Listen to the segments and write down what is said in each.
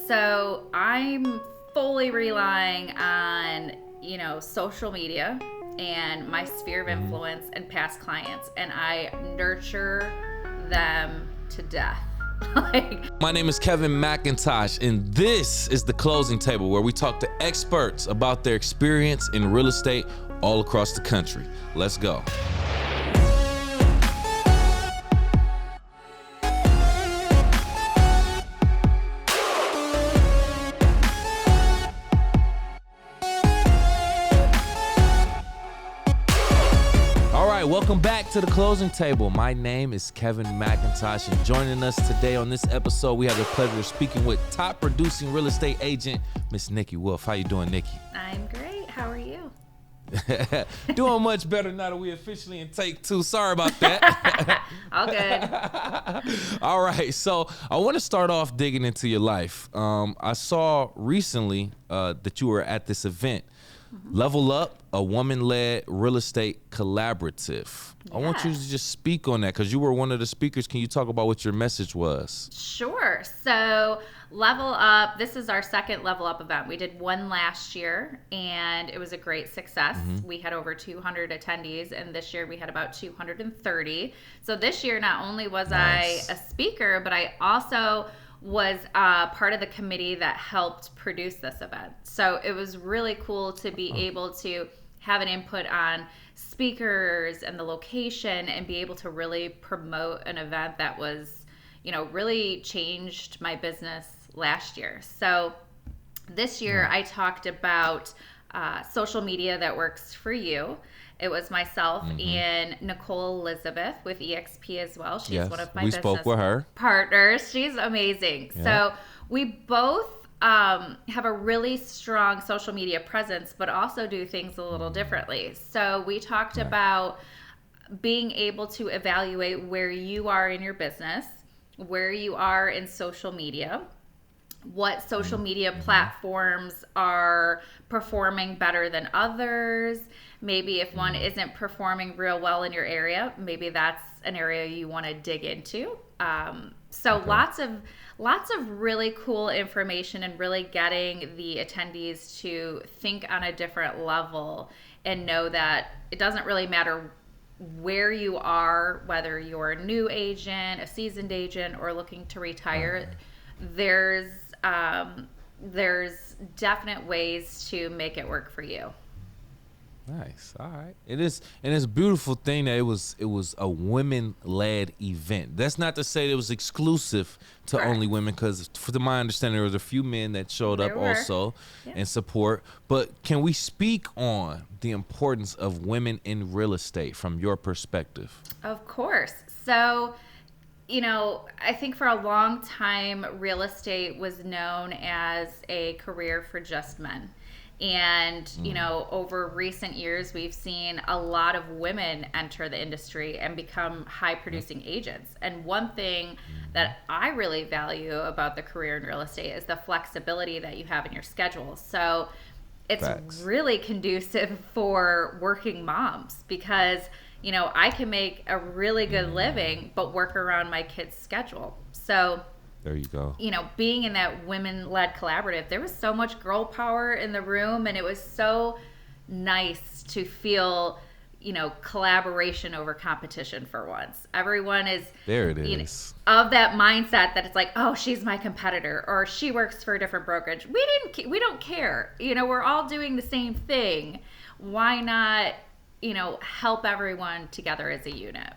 So I'm fully relying on, social media and my sphere of influence and past clients, and I nurture them to death. My name is Kevin McIntosh, and this is The Closing Table, where we talk to experts about their experience in real estate all across the country. Let's go. Welcome back to The Closing Table. My name is Kevin McIntosh, and joining us today on this episode, we have the pleasure of speaking with top producing real estate agent, Miss Nikki Wolfe. How you doing, Nikki? I'm great. How are you? Doing much better now that we officially in take two. Sorry about that. All good. All right, so I want to start off digging into your life. I saw recently that you were at this event, Level Up, a woman-led real estate collaborative. I want you to just speak on that because you were one of the speakers. Can you talk about what your message was? Sure. So Level Up, this is our second Level Up event. We did one last year, and it was a great success. We had over 200 attendees, and this year we had about 230. So this year, not only was I a speaker, but I also was part of the committee that helped produce this event. So it was really cool to be able to have an input on speakers and the location and be able to really promote an event that was, really changed my business last year. So this year I talked about social media that works for you. It was myself and Nicole Elizabeth with EXP as well. She's one of my business spoke with her. partners. She's amazing. Yeah. So we both have a really strong social media presence, but also do things a little differently. So we talked about being able to evaluate where you are in your business, where you are in social media, what social media platforms are performing better than others. Maybe if one isn't performing real well in your area, maybe that's an area you want to dig into. Lots of really cool information and really getting the attendees to think on a different level and know that it doesn't really matter where you are, whether you're a new agent, a seasoned agent, or looking to retire. There's definite ways to make it work for you. Nice. All right. It is, and it's a beautiful thing that it was a women-led event. That's not to say it was exclusive to only women, because to my understanding, there was a few men that showed up also in support. But can we speak on the importance of women in real estate from your perspective? Of course. So, I think for a long time, real estate was known as a career for just men. And, over recent years, we've seen a lot of women enter the industry and become high producing agents. And one thing that I really value about the career in real estate is the flexibility that you have in your schedule. So it's really conducive for working moms because, I can make a really good living, but work around my kids' schedule. So there you go. Being in that women-led collaborative, there was so much girl power in the room, and it was so nice to feel, collaboration over competition for once. Everyone is of that mindset that it's like, oh, she's my competitor, or she works for a different brokerage. We don't care. We're all doing the same thing. Why not, help everyone together as a unit?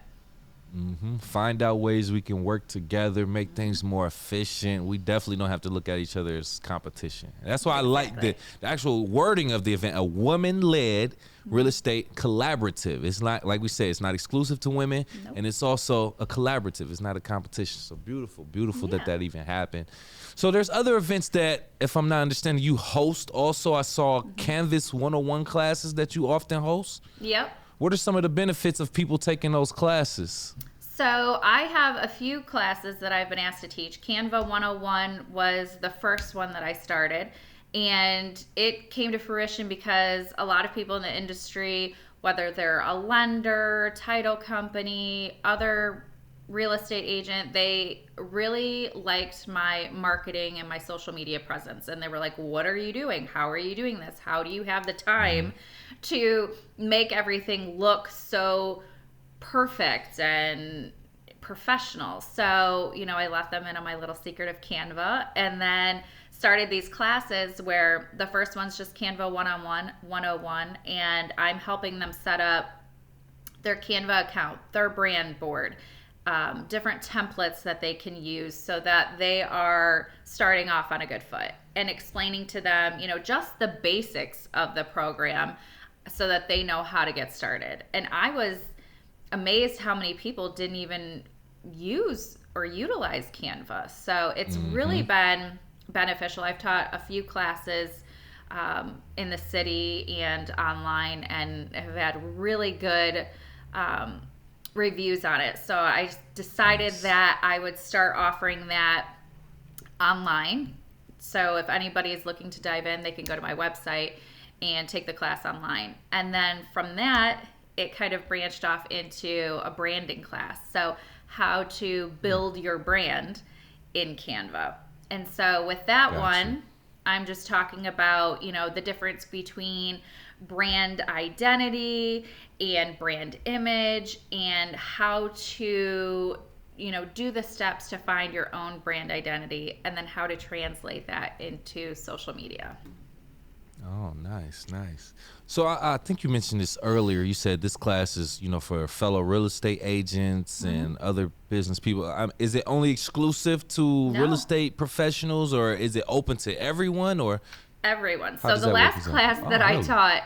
Find out ways we can work together, make things more efficient. We definitely don't have to look at each other as competition. And that's why I like the actual wording of the event, a woman-led real estate collaborative. It's not, like we say, it's not exclusive to women, and it's also a collaborative. It's not a competition. So beautiful that even happened. So there's other events that, if I'm not understanding, you host also. I saw Canvas 101 classes that you often host. Yep. What are some of the benefits of people taking those classes? So I have a few classes that I've been asked to teach. Canva 101 was the first one that I started, and it came to fruition because a lot of people in the industry, whether they're a lender, title company, other real estate agent, they really liked my marketing and my social media presence. And they were like, what are you doing? How are you doing this? How do you have the time to make everything look so perfect and professional? So, you know, I let them in on my little secret of Canva, and then started these classes where the first one's just Canva 101, 101, and I'm helping them set up their Canva account, their brand board, different templates that they can use so that they are starting off on a good foot, and explaining to them, you know, just the basics of the program so that they know how to get started. And I was amazed how many people didn't even use or utilize Canva. So it's really been beneficial. I've taught a few classes in the city and online, and have had really good reviews on it. So I decided that I would start offering that online. So if anybody is looking to dive in, they can go to my website and take the class online. And then from that, it kind of branched off into a branding class. So how to build your brand in Canva. And so with that one, I'm just talking about, you know, the difference between brand identity and brand image, and how to, you know, do the steps to find your own brand identity, and then how to translate that into social media. Oh, nice. So I think you mentioned this earlier. You said this class is, you know, for fellow real estate agents and other business people. Is it only exclusive to real estate professionals, or is it open to everyone, or? Everyone. So the last class that I taught,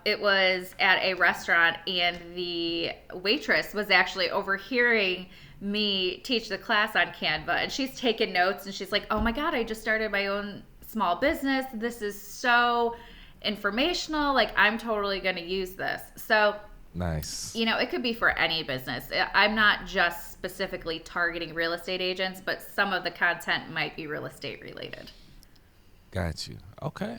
it was at a restaurant, and the waitress was actually overhearing me teach the class on Canva, and she's taking notes, and she's like, oh my God, I just started my own small business. This is so informational. Like, I'm totally going to use this. So nice. You know, it could be for any business. I'm not just specifically targeting real estate agents, but some of the content might be real estate related. Got you. Okay,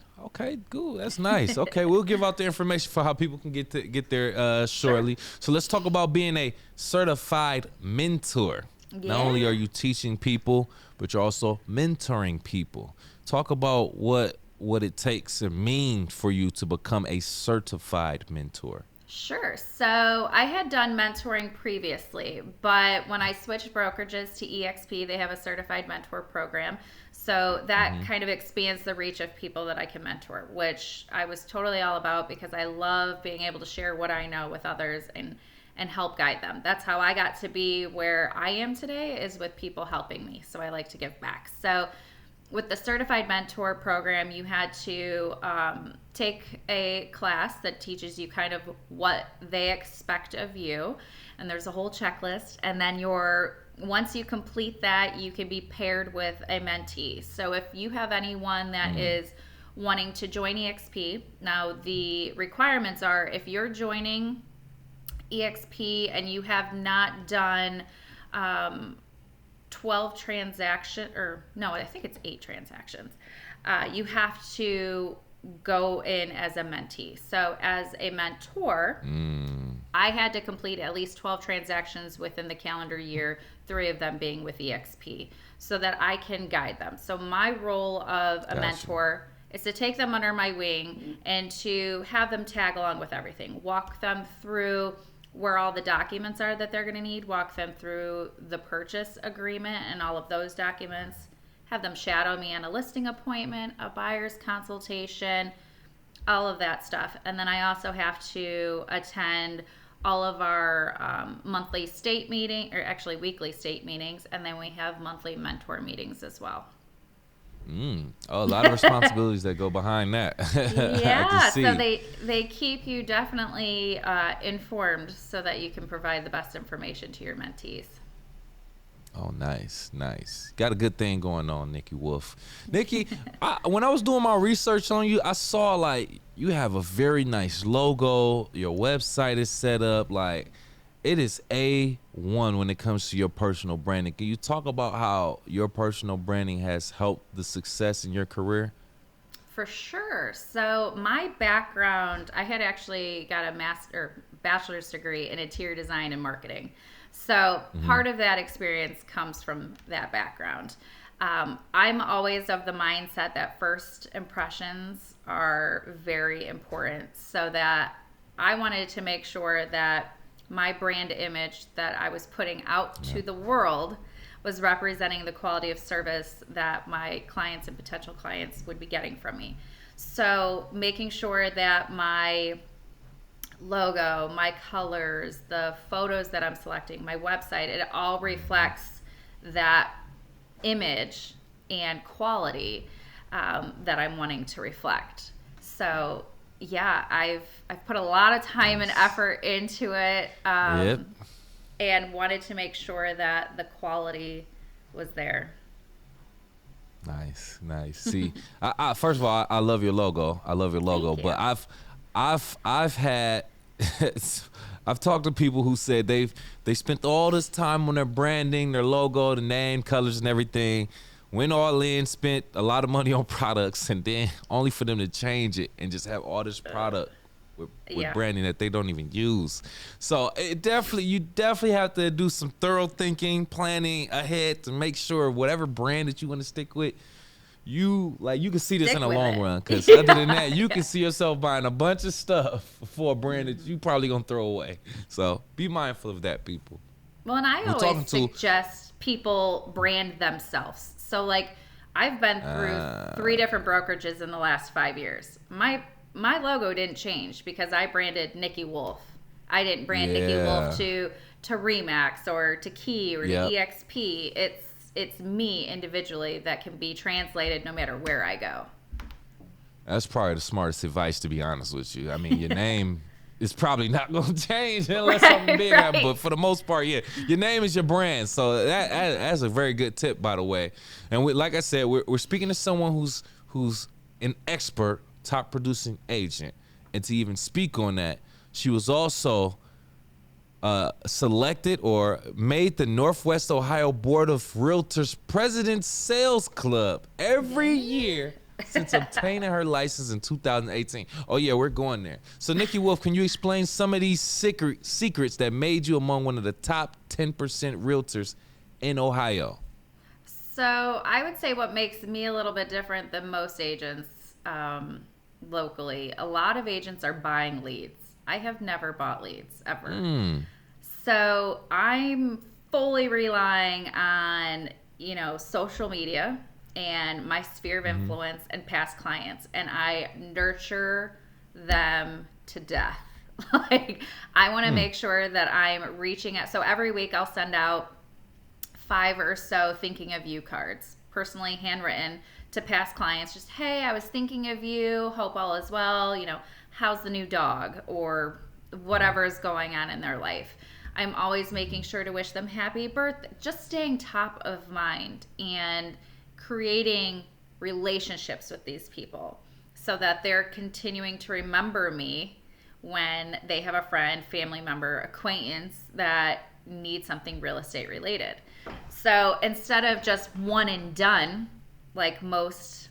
cool. That's nice. Okay, we'll give out the information for how people can get there shortly. Sure. So let's talk about being a certified mentor. Yeah. Not only are you teaching people, but you're also mentoring people. Talk about what it takes and mean for you to become a certified mentor. Sure. So I had done mentoring previously, but when I switched brokerages to EXP, they have a certified mentor program. So that kind of expands the reach of people that I can mentor, which I was totally all about, because I love being able to share what I know with others and help guide them. That's how I got to be where I am today, is with people helping me. So I like to give back. So with the certified mentor program, you had to take a class that teaches you kind of what they expect of you, and there's a whole checklist. And then once you complete that, you can be paired with a mentee. So if you have anyone that is wanting to join EXP, now the requirements are, if you're joining EXP and you have not done 12 transactions, or no, I think it's 8 transactions, you have to go in as a mentee. So as a mentor, I had to complete at least 12 transactions within the calendar year, 3 of them being with EXP, so that I can guide them. So my role of a mentor is to take them under my wing and to have them tag along with everything, walk them through where all the documents are that they're going to need, walk them through the purchase agreement and all of those documents, have them shadow me on a listing appointment, a buyer's consultation, all of that stuff. And then I also have to attend all of our monthly state meeting, or actually weekly state meetings, and then we have monthly mentor meetings as well. A lot of responsibilities that go behind that. Yeah, so they keep you definitely informed so that you can provide the best information to your mentees. Oh, nice. Got a good thing going on, Nikki Wolfe. Nikki, when I was doing my research on you, I saw like you have a very nice logo. Your website is set up like it is A1 when it comes to your personal branding. Can you talk about how your personal branding has helped the success in your career? For sure. So my background, I had actually got a bachelor's degree in interior design and marketing. So part of that experience comes from that background. I'm always of the mindset that first impressions are very important, so that I wanted to make sure that my brand image that I was putting out to the world was representing the quality of service that my clients and potential clients would be getting from me. So making sure that my logo, my colors, the photos that I'm selecting, my website, it all reflects that image and quality that I'm wanting to reflect. So yeah, I've put a lot of time and effort into it, and wanted to make sure that the quality was there. Nice. See, I first of all, I love your logo. Thank you. But I've had I've talked to people who said they spent all this time on their branding, their logo, the name, colors, and everything. Went all in, spent a lot of money on products, and then only for them to change it and just have all this product with branding that they don't even use. So you definitely have to do some thorough thinking, planning ahead to make sure whatever brand that you want to stick with, you can see this in the long run. Because other than that, you can see yourself buying a bunch of stuff for a brand that you probably gonna throw away. So be mindful of that, people. Well, and I always suggest people brand themselves. So like, I've been through 3 different brokerages in the last 5 years. My logo didn't change because I branded Nikki Wolfe. I didn't brand Nikki Wolfe to Remax or to Key or to EXP. It's me individually that can be translated no matter where I go. That's probably the smartest advice, to be honest with you. I mean, your name is probably not going to change unless something big happens. But for the most part, yeah, your name is your brand. So that's a very good tip, by the way. And like I said, we're speaking to someone who's an expert, top producing agent. And to even speak on that, she was also selected or made the Northwest Ohio Board of Realtors President's Sales Club every year since obtaining her license in 2018. Oh yeah, we're going there. So Nikki Wolfe, can you explain some of these secrets that made you among one of the top 10% realtors in Ohio? So I would say what makes me a little bit different than most agents locally, a lot of agents are buying leads. I have never bought leads, ever. So I'm fully relying on, social media and my sphere of influence and past clients, and I nurture them to death. Like, I want to make sure that I'm reaching out. So every week I'll send out 5 or so thinking of you cards, personally handwritten, to past clients. Just, hey, I was thinking of you, hope all is well, how's the new dog, or whatever is going on in their life. I'm always making sure to wish them happy birthday, just staying top of mind and creating relationships with these people so that they're continuing to remember me when they have a friend, family member, acquaintance that needs something real estate related. So instead of just one and done, like most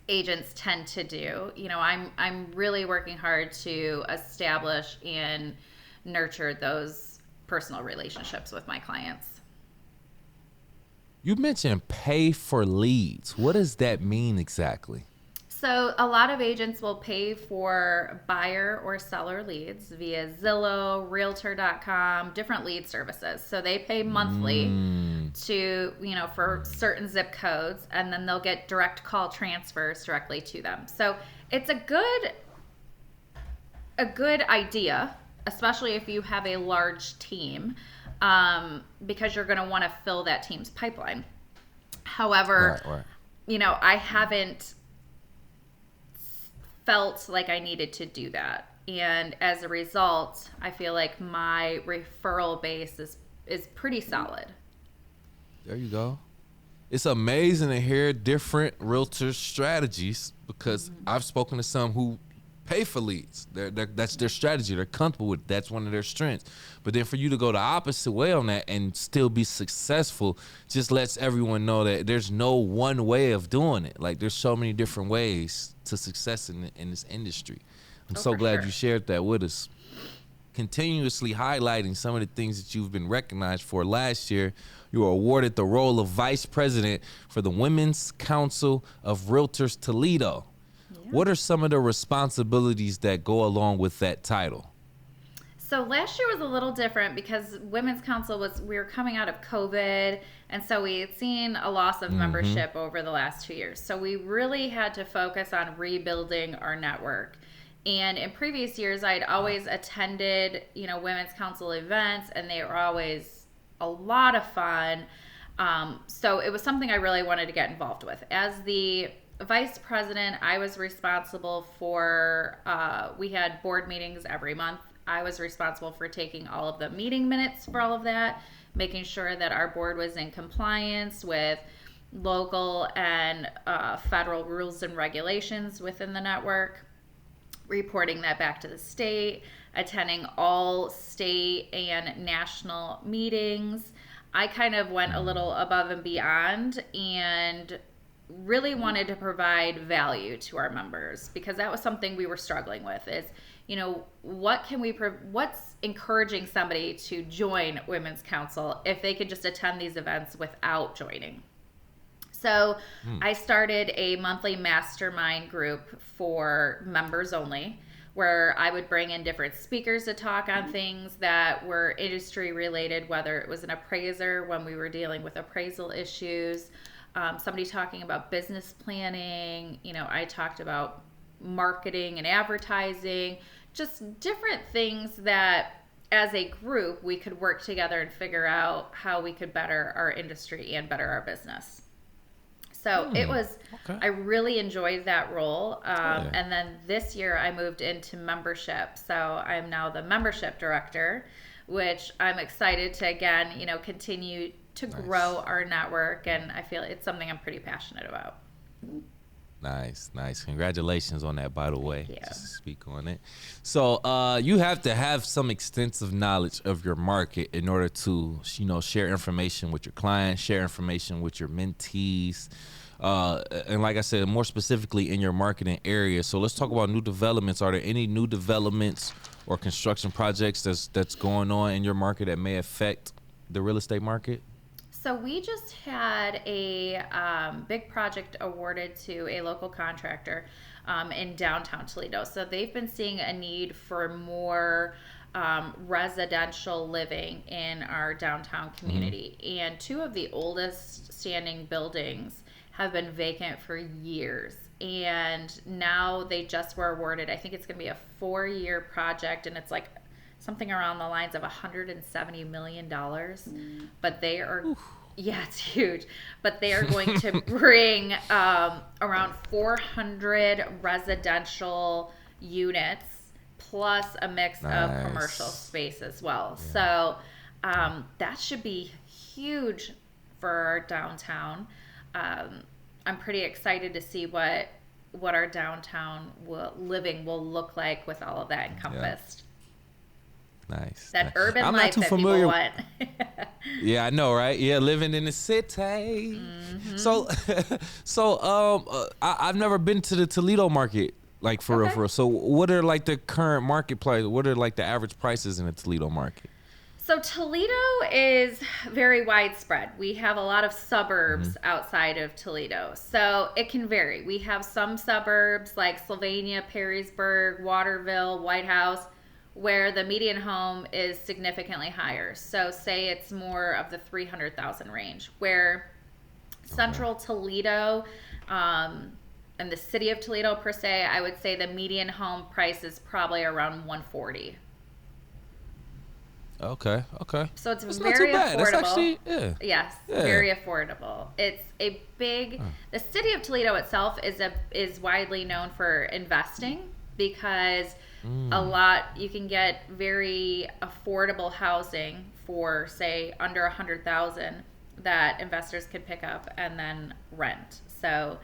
agents tend to do, I'm really working hard to establish and nurture those personal relationships with my clients. You mentioned pay for leads. What does that mean exactly? So a lot of agents will pay for buyer or seller leads via Zillow, Realtor.com, different lead services. So they pay monthly to, for certain zip codes, and then they'll get direct call transfers directly to them. So it's a good idea, especially if you have a large team, because you're going to want to fill that team's pipeline. However, right. I haven't felt like I needed to do that. And as a result, I feel like my referral base is pretty solid. There you go. It's amazing to hear different realtor strategies, because I've spoken to some who pay for leads. That's their strategy. They're comfortable with it. That's one of their strengths. But then for you to go the opposite way on that and still be successful just lets everyone know that there's no one way of doing it. Like, there's so many different ways to success in this industry. I'm so glad you shared that with us. continuously highlighting some of the things that you've been recognized for. Last year, you were awarded the role of Vice President for the Women's Council of Realtors Toledo. Yeah. What are some of the responsibilities that go along with that title? So last year was a little different because Women's Council we were coming out of COVID, and so we had seen a loss of membership over the last 2 years. So we really had to focus on rebuilding our network. And in previous years, I'd always attended, Women's Council events, and they were always a lot of fun. So it was something I really wanted to get involved with. As the vice president, I was responsible for, we had board meetings every month. I was responsible for taking all of the meeting minutes for all of that, making sure that our board was in compliance with local and federal rules and regulations within the network, reporting that back to the state, attending all state and national meetings. I kind of went a little above and beyond and really wanted to provide value to our members, because that was something we were struggling with is, what's encouraging somebody to join Women's Council if they could just attend these events without joining? So I started a monthly mastermind group for members only, where I would bring in different speakers to talk on things that were industry related, whether it was an appraiser when we were dealing with appraisal issues, somebody talking about business planning, I talked about marketing and advertising, just different things that as a group we could work together and figure out how we could better our industry and better our business. So it was, okay. I really enjoyed that role. And then this year I moved into membership. So I'm now the membership director, which I'm excited to, again, continue to grow our network. And I feel it's something I'm pretty passionate about. Nice. Congratulations on that, by the way. Just to speak on it. So you have to have some extensive knowledge of your market in order to, share information with your clients, share information with your mentees. And like I said, more specifically in your marketing area. So let's talk about new developments. Are there any new developments or construction projects that's going on in your market that may affect the real estate market? So we just had a big project awarded to a local contractor in downtown Toledo. So they've been seeing a need for more residential living in our downtown community. And two of the oldest standing buildings have been vacant for years. And now they just were awarded, I think it's going to be a 4-year project, and it's like something around the lines of $170 million. But they are, it's huge. But they are going to bring around 400 residential units plus a mix of commercial space as well. So that should be huge for our downtown. I'm pretty excited to see what our downtown living will look like with all of that encompassed. Nice. That urban I'm life that people want. Yeah, I know, right? Yeah, living in the city. So I've never been to the Toledo market, like for real. So what are like the current market price? What are like the average prices in the Toledo market? So Toledo is very widespread. We have a lot of suburbs outside of Toledo. So it can vary. We have some suburbs like Sylvania, Perrysburg, Waterville, White House, where the median home is significantly higher. So say it's more of the 300,000 range, where central Toledo and the city of Toledo per se, I would say the median home price is probably around 140. Okay. So it's That's very not too bad. affordable. That's actually, Yes, very affordable. It's a big. The city of Toledo itself is widely known for investing because a lot you can get very affordable housing for say under 100,000 that investors could pick up and then rent. So.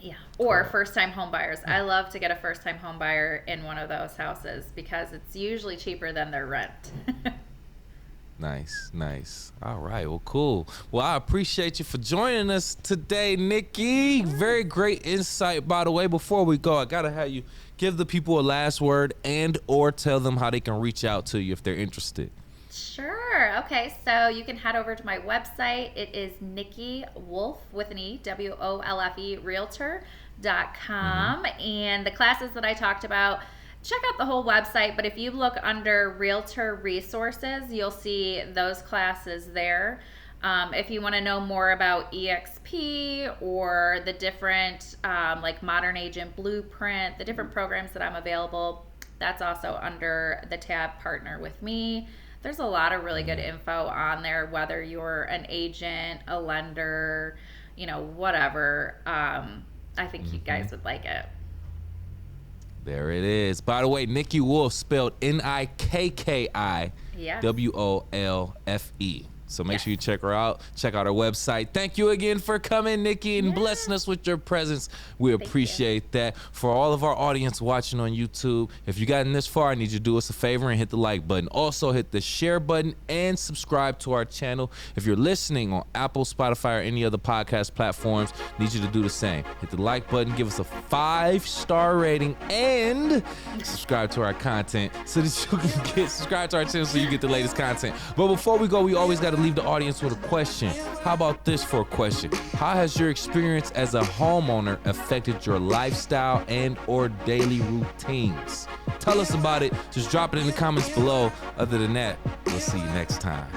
Yeah, or first-time home buyers. I love to get a first-time home buyer in one of those houses because it's usually cheaper than their rent. Nice. All right, well, cool. Well, I appreciate you for joining us today, Nikki. Very great insight, by the way. Before we go, I gotta have you give the people a last word and or tell them how they can reach out to you if they're interested. Sure. Okay, so you can head over to my website. It is Nikki Wolfe with an E, WOLFE, realtor.com. And the classes that I talked about, check out the whole website, but if you look under Realtor Resources, you'll see those classes there. If you want to know more about EXP or the different, like Modern Agent Blueprint, the different programs that I'm available, that's also under the tab Partner with Me. There's a lot of really good info on there, whether you're an agent, a lender, whatever. I think you guys would like it. There it is. By the way, Nikki Wolfe, spelled Nikki Wolfe. So make sure you check her out. Check out her website. Thank you again for coming, Nikki, and blessing us with your presence. We appreciate that. For all of our audience watching on YouTube, if you gotten this far, I need you to do us a favor and hit the like button. Also, hit the share button and subscribe to our channel. If you're listening on Apple, Spotify, or any other podcast platforms, I need you to do the same. Hit the like button, give us a 5-star rating, and subscribe to our content so that you can get subscribed to our channel so you get the latest content. But before we go, we always got to leave the audience with a question. How about this for a question? How has your experience as a homeowner affected your lifestyle and or daily routines? Tell us about it. Just drop it in the comments below. Other than that, we'll see you next time.